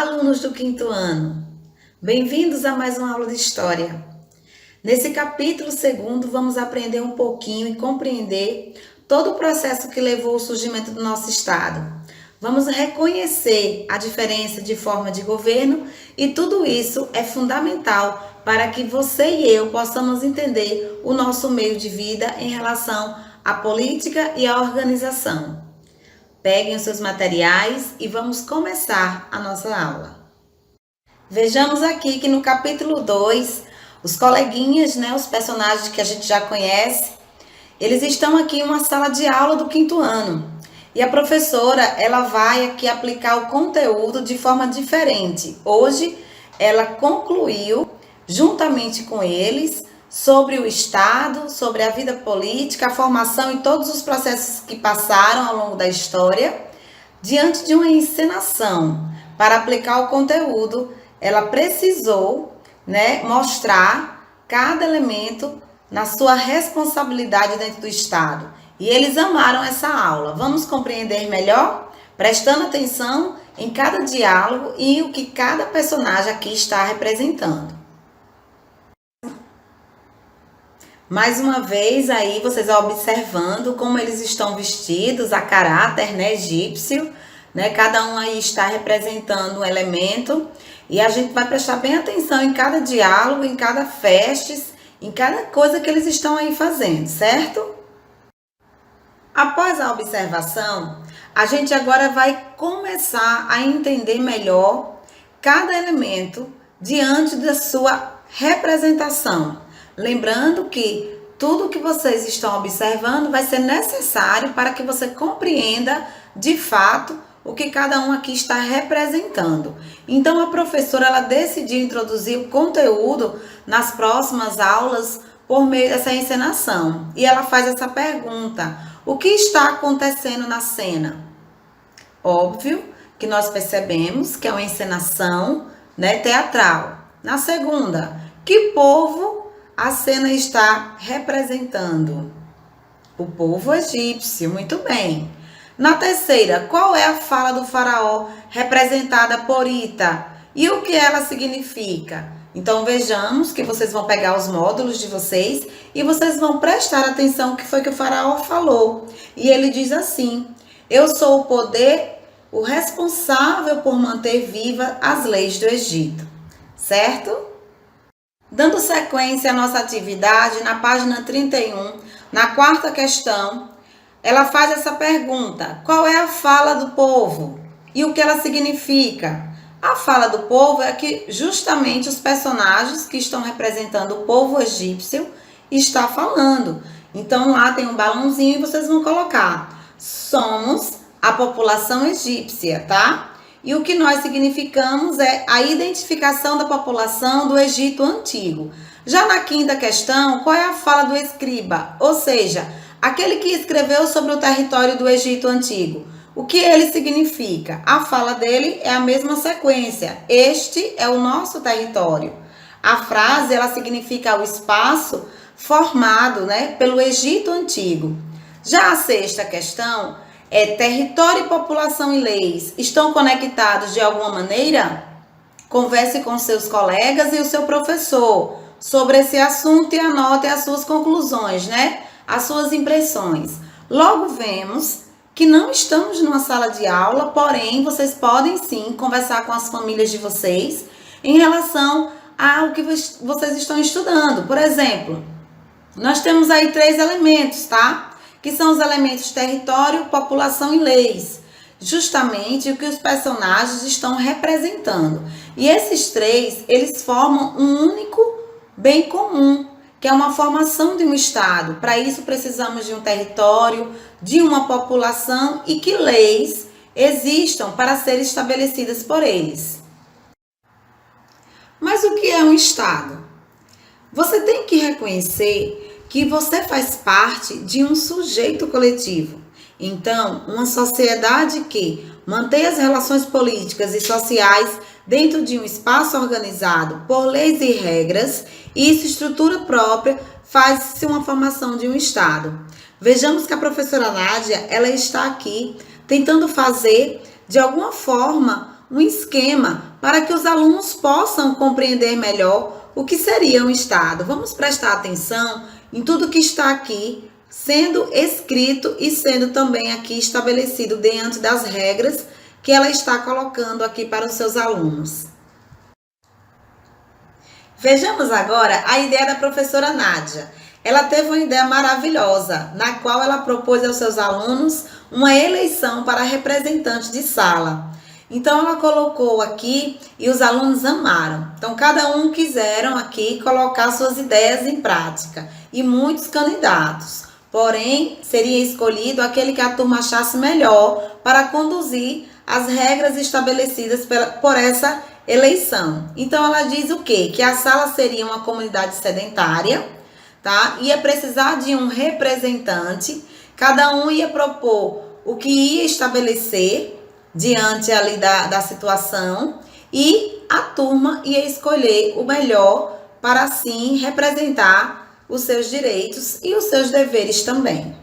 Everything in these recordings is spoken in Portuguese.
alunos do quinto ano, bem-vindos a mais uma aula de História. Nesse capítulo segundo, vamos aprender um pouquinho e compreender todo o processo que levou ao surgimento do nosso Estado. Vamos reconhecer a diferença de forma de governo e tudo isso é fundamental para que você e eu possamos entender o nosso meio de vida em relação à política e à organização. Peguem os seus materiais e vamos começar a nossa aula. Vejamos aqui que no capítulo 2, os coleguinhas, os personagens que a gente já conhece, eles estão aqui em uma sala de aula do quinto ano. E a professora, ela vai aqui aplicar o conteúdo de forma diferente. Hoje, ela concluiu, juntamente com eles, sobre o Estado, sobre a vida política, a formação e todos os processos que passaram ao longo da história. Diante de uma encenação, para aplicar o conteúdo, ela precisou, mostrar cada elemento na sua responsabilidade dentro do Estado. E eles amaram essa aula. Vamos compreender melhor? Prestando atenção em cada diálogo e o que cada personagem aqui está representando. Mais uma vez aí vocês observando como eles estão vestidos a caráter, egípcio, Cada um aí está representando um elemento e a gente vai prestar bem atenção em cada diálogo, em cada festes, em cada coisa que eles estão aí fazendo, certo? Após a observação, a gente agora vai começar a entender melhor cada elemento diante da sua representação. Lembrando que tudo que vocês estão observando vai ser necessário para que você compreenda de fato o que cada um aqui está representando. Então a professora ela decidiu introduzir o conteúdo nas próximas aulas por meio dessa encenação. E ela faz essa pergunta: o que está acontecendo na cena? Óbvio que nós percebemos que é uma encenação, teatral. Na segunda, que povo a cena está representando? O povo egípcio, muito bem. Na terceira, qual é a fala do faraó representada por Ita? E o que ela significa? Então vejamos que vocês vão pegar os módulos de vocês e vocês vão prestar atenção no que foi que o faraó falou. E ele diz assim: eu sou o poder, o responsável por manter viva as leis do Egito. Certo? Dando sequência à nossa atividade, na página 31, na quarta questão, ela faz essa pergunta: qual é a fala do povo? E o que ela significa? A fala do povo é que justamente os personagens que estão representando o povo egípcio está falando. Então lá tem um balãozinho e vocês vão colocar: somos a população egípcia, tá? E o que nós significamos é a identificação da população do Egito Antigo. Já na quinta questão, qual é a fala do escriba? Ou seja, aquele que escreveu sobre o território do Egito Antigo. O que ele significa? A fala dele é a mesma sequência. Este é o nosso território. A frase, ela significa o espaço formado, pelo Egito Antigo. Já a sexta questão é: território, população e leis estão conectados de alguma maneira? Converse com seus colegas e o seu professor sobre esse assunto e anote as suas conclusões, as suas impressões. Logo vemos que não estamos numa sala de aula, porém vocês podem sim conversar com as famílias de vocês em relação ao que vocês estão estudando. Por exemplo, nós temos aí 3 elementos, tá? Que são os elementos território, população e leis. Justamente o que os personagens estão representando. E esses 3, eles formam um único bem comum, que é uma formação de um Estado. Para isso precisamos de um território, de uma população e que leis existam para serem estabelecidas por eles. Mas o que é um Estado? Você tem que reconhecer que você faz parte de um sujeito coletivo. Então, uma sociedade que mantém as relações políticas e sociais dentro de um espaço organizado por leis e regras, e sua estrutura própria faz-se uma formação de um Estado. Vejamos que a professora Nádia, ela está aqui tentando fazer, de alguma forma, um esquema para que os alunos possam compreender melhor o que seria um Estado. Vamos prestar atenção em tudo que está aqui sendo escrito e sendo também aqui estabelecido diante das regras que ela está colocando aqui para os seus alunos. Vejamos agora a ideia da professora Nádia. Ela teve uma ideia maravilhosa, na qual ela propôs aos seus alunos uma eleição para representante de sala. Então, ela colocou aqui e os alunos amaram. Então, cada um quiseram aqui colocar suas ideias em prática e muitos candidatos. Porém, seria escolhido aquele que a turma achasse melhor para conduzir as regras estabelecidas por essa eleição. Então, ela diz o quê? Que a sala seria uma comunidade sedentária, tá? Ia precisar de um representante, cada um ia propor o que ia estabelecer diante ali da situação e a turma ia escolher o melhor para assim representar os seus direitos e os seus deveres também.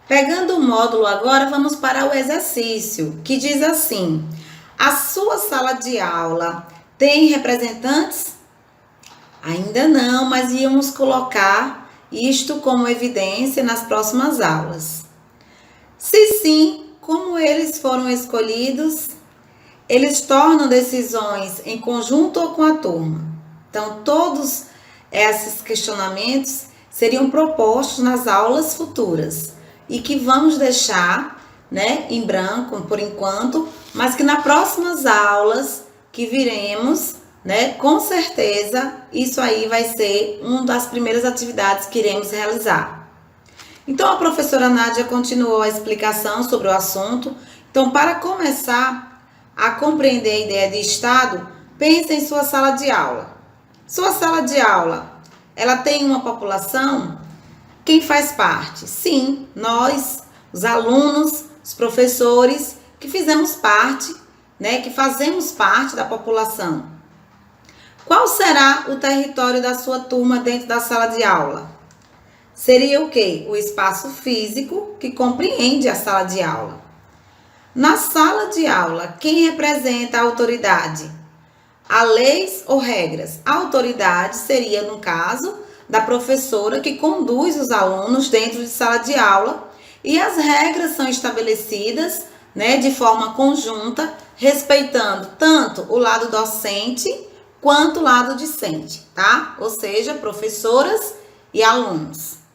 Pegando o módulo agora, vamos para o exercício, que diz assim: a sua sala de aula tem representantes? Ainda não, mas íamos colocar isto como evidência nas próximas aulas. Se sim, como eles foram escolhidos? Eles tornam decisões em conjunto ou com a turma? Então, todos esses questionamentos seriam propostos nas aulas futuras e que vamos deixar, né, em branco por enquanto, mas que nas próximas aulas que viremos, né, com certeza isso aí vai ser uma das primeiras atividades que iremos realizar. Então, a professora Nádia continuou a explicação sobre o assunto. Então, para começar a compreender a ideia de Estado, pense em sua sala de aula. Sua sala de aula, ela tem uma população? Quem faz parte? Sim, nós, os alunos, os professores, que fizemos parte, né, que fazemos parte da população. Qual será o território da sua turma dentro da sala de aula? Seria o quê? O espaço físico que compreende a sala de aula. Na sala de aula, quem representa a autoridade? Há leis ou regras? A autoridade seria, no caso, da professora que conduz os alunos dentro de sala de aula e as regras são estabelecidas, né, de forma conjunta, respeitando tanto o lado docente quanto o lado discente, tá? Ou seja, professoras e alunos.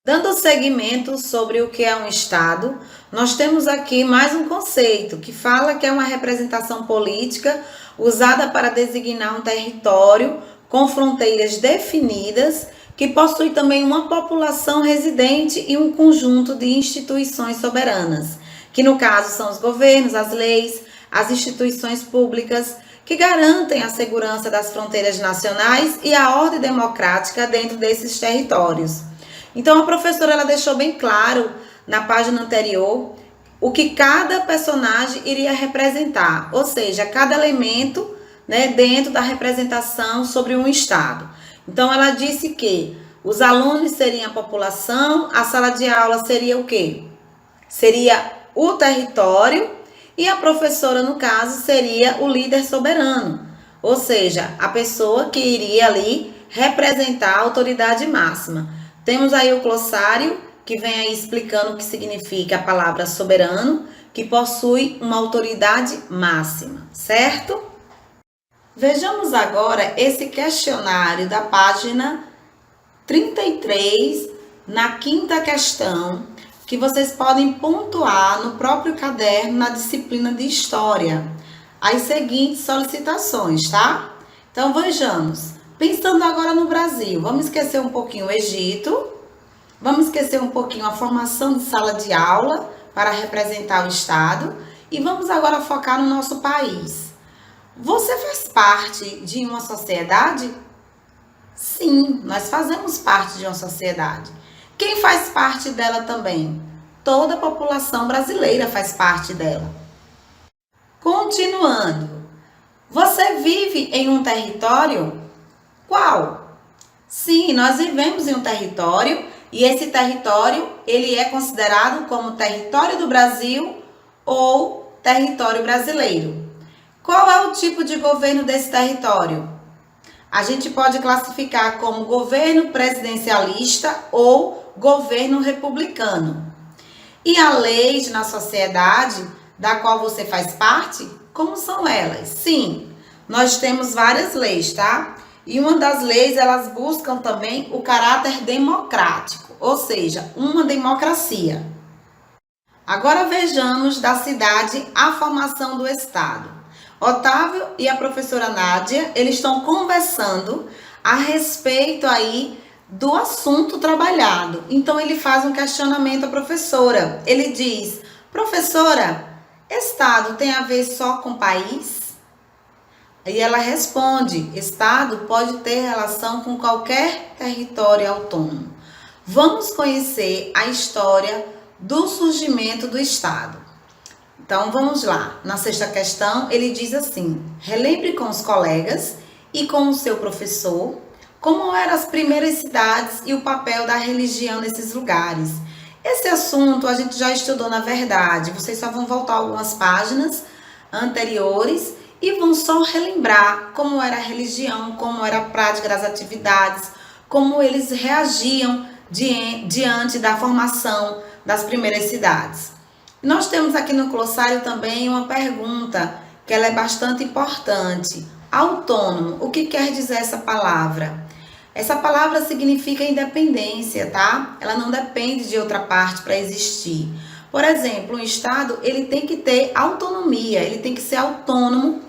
Dando seguimento sobre o que é um Estado, nós temos aqui mais um conceito que fala que é uma representação política usada para designar um território com fronteiras definidas, que possui também uma população residente e um conjunto de instituições soberanas, que no caso são os governos, as leis, as instituições públicas, que garantem a segurança das fronteiras nacionais e a ordem democrática dentro desses territórios. Então, a professora ela deixou bem claro na página anterior o que cada personagem iria representar, ou seja, cada elemento, né, dentro da representação sobre um Estado. Então, ela disse que os alunos seriam a população, a sala de aula seria o quê? Seria o território e a professora, no caso, seria o líder soberano, ou seja, a pessoa que iria ali representar a autoridade máxima. Temos aí o glossário, que vem aí explicando o que significa a palavra soberano, que possui uma autoridade máxima, certo? Vejamos agora esse questionário da página 33, na quinta questão, que vocês podem pontuar no próprio caderno, na disciplina de História, as seguintes solicitações, tá? Então, vejamos. Pensando agora no Brasil, vamos esquecer um pouquinho o Egito, vamos esquecer um pouquinho a formação de sala de aula para representar o Estado e vamos agora focar no nosso país. Você faz parte de uma sociedade? Sim, nós fazemos parte de uma sociedade. Quem faz parte dela também? Toda a população brasileira faz parte dela. Continuando, você vive em um território? Qual? Sim, nós vivemos em um território e esse território ele é considerado como território do Brasil ou território brasileiro. Qual é o tipo de governo desse território? A gente pode classificar como governo presidencialista ou governo republicano. E as leis na sociedade da qual você faz parte, como são elas? Sim, nós temos várias leis, tá? E uma das leis, elas buscam também o caráter democrático, ou seja, uma democracia. Agora vejamos da cidade a formação do Estado. Otávio e a professora Nádia, eles estão conversando a respeito aí do assunto trabalhado. Então ele faz um questionamento à professora. Ele diz: "Professora, Estado tem a ver só com país?" E ela responde: "Estado pode ter relação com qualquer território autônomo." Vamos conhecer a história do surgimento do Estado. Então vamos lá. Na sexta questão, ele diz assim: "Relembre com os colegas e com o seu professor como eram as primeiras cidades e o papel da religião nesses lugares." Esse assunto a gente já estudou, na verdade. Vocês só vão voltar algumas páginas anteriores e vão só relembrar como era a religião, como era a prática das atividades, como eles reagiam diante da formação das primeiras cidades. Nós temos aqui no glossário também uma pergunta que ela é bastante importante. Autônomo, o que quer dizer essa palavra? Essa palavra significa independência, tá? Ela não depende de outra parte para existir. Por exemplo, um Estado, ele tem que ter autonomia, ele tem que ser autônomo,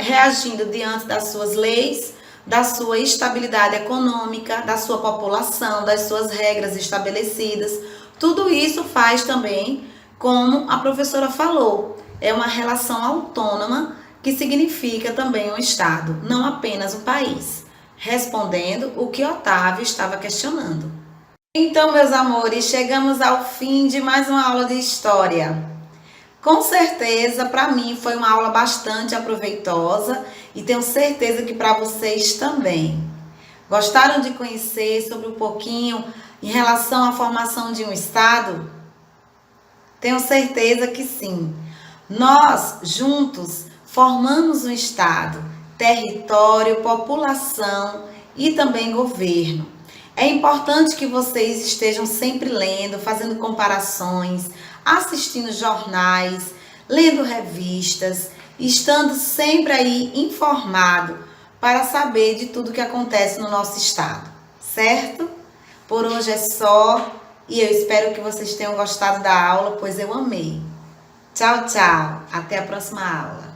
reagindo diante das suas leis, da sua estabilidade econômica, da sua população, das suas regras estabelecidas. Tudo isso faz também, como a professora falou, é uma relação autônoma que significa também um Estado, não apenas um país. Respondendo o que Otávio estava questionando. Então, meus amores, chegamos ao fim de mais uma aula de história. Com certeza, para mim foi uma aula bastante aproveitosa e tenho certeza que para vocês também. Gostaram de conhecer sobre um pouquinho em relação à formação de um Estado? Tenho certeza que sim. Nós, juntos, formamos um Estado, território, população e também governo. É importante que vocês estejam sempre lendo, fazendo comparações, assistindo jornais, lendo revistas, estando sempre aí informado para saber de tudo que acontece no nosso estado, certo? Por hoje é só e eu espero que vocês tenham gostado da aula, pois eu amei. Tchau, tchau. Até a próxima aula.